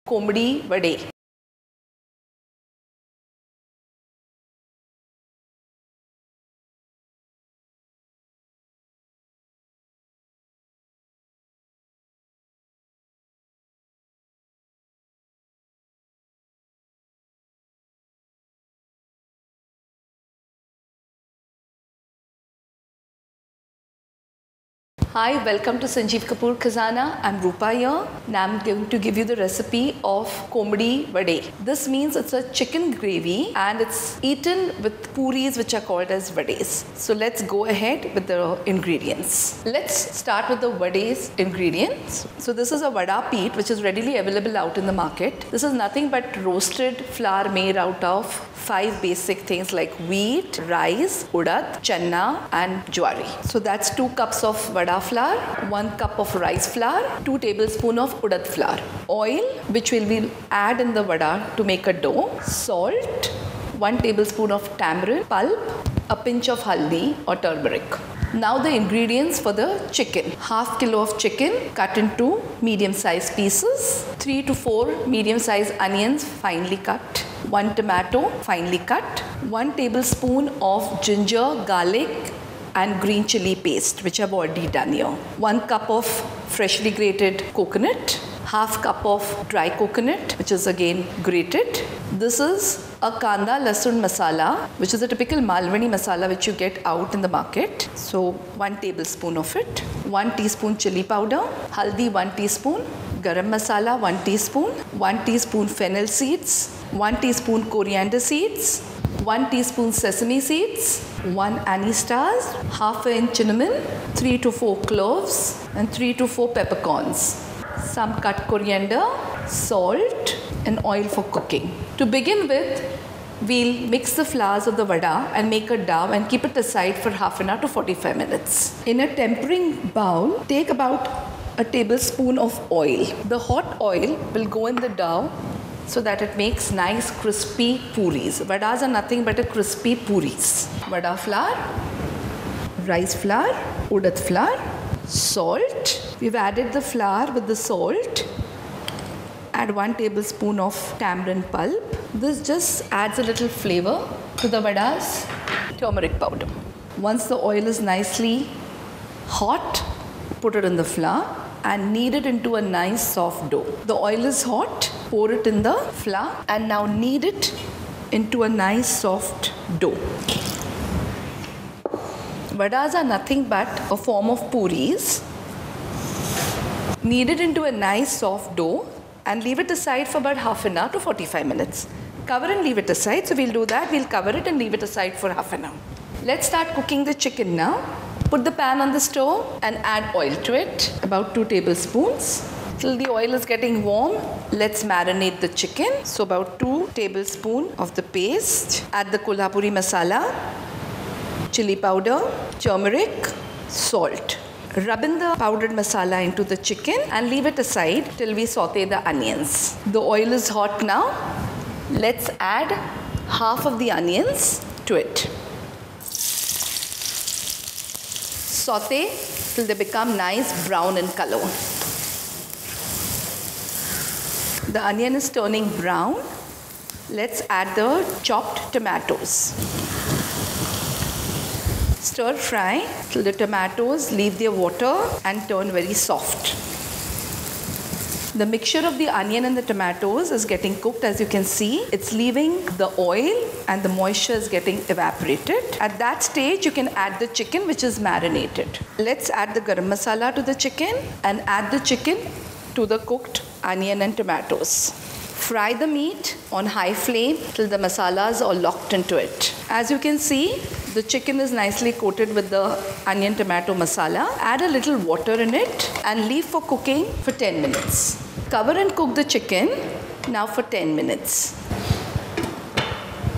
Komdi Vade. Hi, welcome to Sanjeev Kapoor Khazana. I'm Rupa here. Now I'm going to give you the recipe of Komdi Vade. This means it's a chicken gravy and it's eaten with puris which are called as vades. So let's go ahead with the ingredients. Let's start with the vades ingredients. So this is a vada peat which is readily available out in the market. This is nothing but roasted flour made out of 5 basic things like wheat, rice, urad, channa and jowari. So that's 2 cups of vada flour, 1 cup of rice flour, 2 tablespoons of urad flour, oil which we will add in the vada to make a dough, salt, 1 tablespoon of tamarind pulp, a pinch of haldi or turmeric. Now the ingredients for the chicken. Half kilo of chicken cut into medium sized pieces, 3 to 4 medium sized onions finely cut, 1 tomato finely cut, 1 tablespoon of ginger, garlic and green chili paste which I've already done here. 1 cup of freshly grated coconut, half cup of dry coconut which is again grated. This is a kanda lasun masala which is a typical Malwani masala which you get out in the market. So 1 tablespoon of it, 1 teaspoon chili powder, haldi 1 teaspoon, garam masala 1 teaspoon, 1 teaspoon fennel seeds, 1 teaspoon coriander seeds, 1 teaspoon sesame seeds, 1 anise stars, half an inch cinnamon, 3 to 4 cloves and 3 to 4 peppercorns, some cut coriander, salt and oil for cooking. To begin with, we'll mix the flours of the vada and make a dough and keep it aside for half an hour to 45 minutes. In a tempering bowl, take about a tablespoon of oil. The hot oil will go in the dough so that it makes nice crispy puris. Vadas are nothing but a crispy puris. Vada flour, rice flour, urad flour, salt. We've added the flour with the salt. Add 1 tablespoon of tamarind pulp. This just adds a little flavor to the vadas. Turmeric powder. Once the oil is nicely hot, put it in the flour and knead it into a nice soft dough. The oil is hot, pour it in the flour and now knead it into a nice soft dough. Vadas are nothing but a form of puris. Knead it into a nice soft dough and leave it aside for about half an hour to 45 minutes. Cover and leave it aside. So we'll do that. We'll cover it and leave it aside for half an hour. Let's start cooking the chicken now. Put the pan on the stove and add oil to it, about 2 tablespoons. Till the oil is getting warm, let's marinate the chicken. So about 2 tablespoons of the paste. Add the kolhapuri masala, chili powder, turmeric, salt. Rub in the powdered masala into the chicken and leave it aside till we saute the onions. The oil is hot now. Let's add half of the onions to it. Saute till they become nice brown in color. The onion is turning brown. Let's add the chopped tomatoes. Stir fry till the tomatoes leave their water and turn very soft. The mixture of the onion and the tomatoes is getting cooked. As you can see, it's leaving the oil and the moisture is getting evaporated. At that stage, you can add the chicken which is marinated. Let's add the garam masala to the chicken and add the chicken to the cooked onion and tomatoes. Fry the meat on high flame till the masalas are locked into it. As you can see, the chicken is nicely coated with the onion tomato masala. Add a little water in it and leave for cooking for 10 minutes. Cover and cook the chicken now for 10 minutes.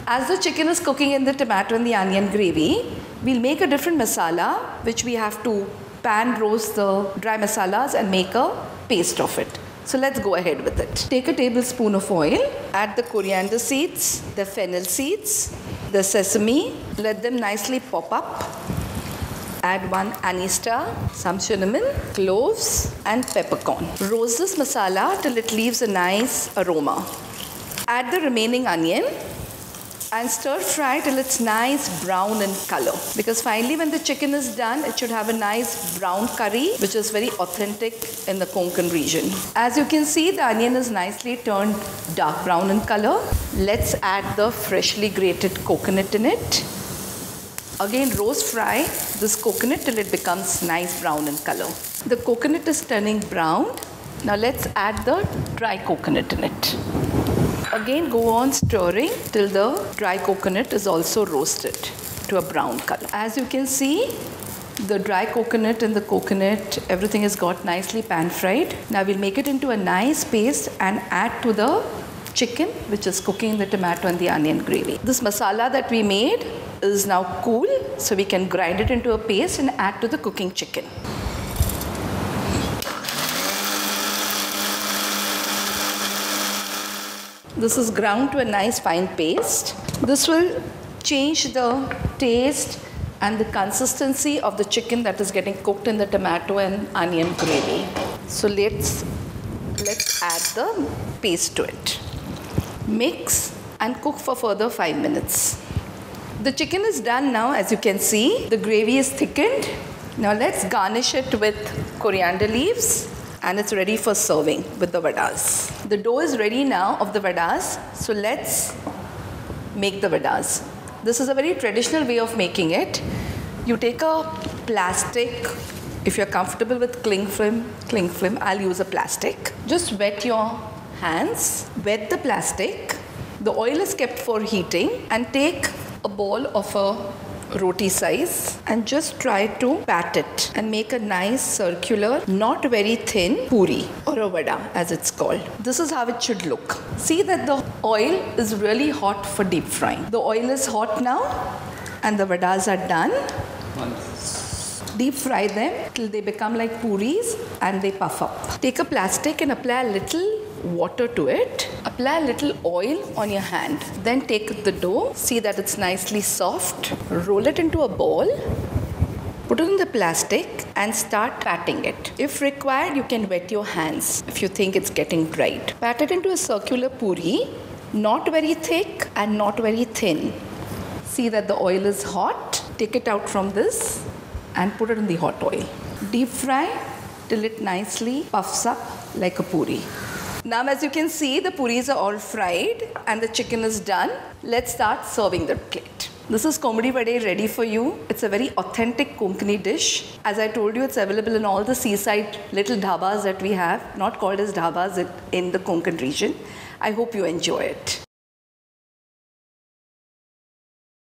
As the chicken is cooking in the tomato and the onion gravy, we'll make a different masala which we have to pan roast the dry masalas and make a paste of it. So let's go ahead with it. Take a tablespoon of oil, add the coriander seeds, the fennel seeds, the sesame, let them nicely pop up. Add 1 anise star, some cinnamon, cloves and peppercorn. Roast this masala till it leaves a nice aroma. Add the remaining onion and stir fry till it's nice brown in color. Because finally when the chicken is done, it should have a nice brown curry, which is very authentic in the Konkan region. As you can see, the onion is nicely turned dark brown in color. Let's add the freshly grated coconut in it. Again, roast fry this coconut till it becomes nice brown in color. The coconut is turning brown. Now let's add the dry coconut in it. Again, go on stirring till the dry coconut is also roasted to a brown color. As you can see, the dry coconut and the coconut, everything has got nicely pan fried. Now we'll make it into a nice paste and add to the chicken, which is cooking the tomato and the onion gravy. This masala that we made is now cool, so we can grind it into a paste and add to the cooking chicken. This is ground to a nice fine paste. This will change the taste and the consistency of the chicken that is getting cooked in the tomato and onion gravy. So let's add the paste to it. Mix and cook for further 5 minutes. The chicken is done now, as you can see. The gravy is thickened. Now let's garnish it with coriander leaves. And it's ready for serving with the vadas. The dough is ready now of the vadas, so let's make the vadas. This is a very traditional way of making it. You take a plastic, if you're comfortable with cling film, I'll use a plastic. Just wet your hands, wet the plastic. The oil is kept for heating, and take a ball of a roti size and just try to pat it and make a nice circular, not very thin puri or a vada as it's called. This is how it should look. See that the oil is really hot for deep frying. The oil is hot now and the vadas are done. Deep fry them till they become like puris and they puff up. Take a plastic and apply a little water to it. Apply a little oil on your hand. Then take the dough. See that it's nicely soft. Roll it into a ball. Put it in the plastic and start patting it. If required, you can wet your hands if you think it's getting dried. Pat it into a circular puri, not very thick and not very thin. See that the oil is hot. Take it out from this and put it in the hot oil. Deep fry till it nicely puffs up like a puri. Now, as you can see, the puris are all fried and the chicken is done. Let's start serving the plate. This is Komdi Vade ready for you. It's a very authentic Konkani dish. As I told you, it's available in all the seaside little dhabas that we have, not called as dhabas in the Konkan region. I hope you enjoy it.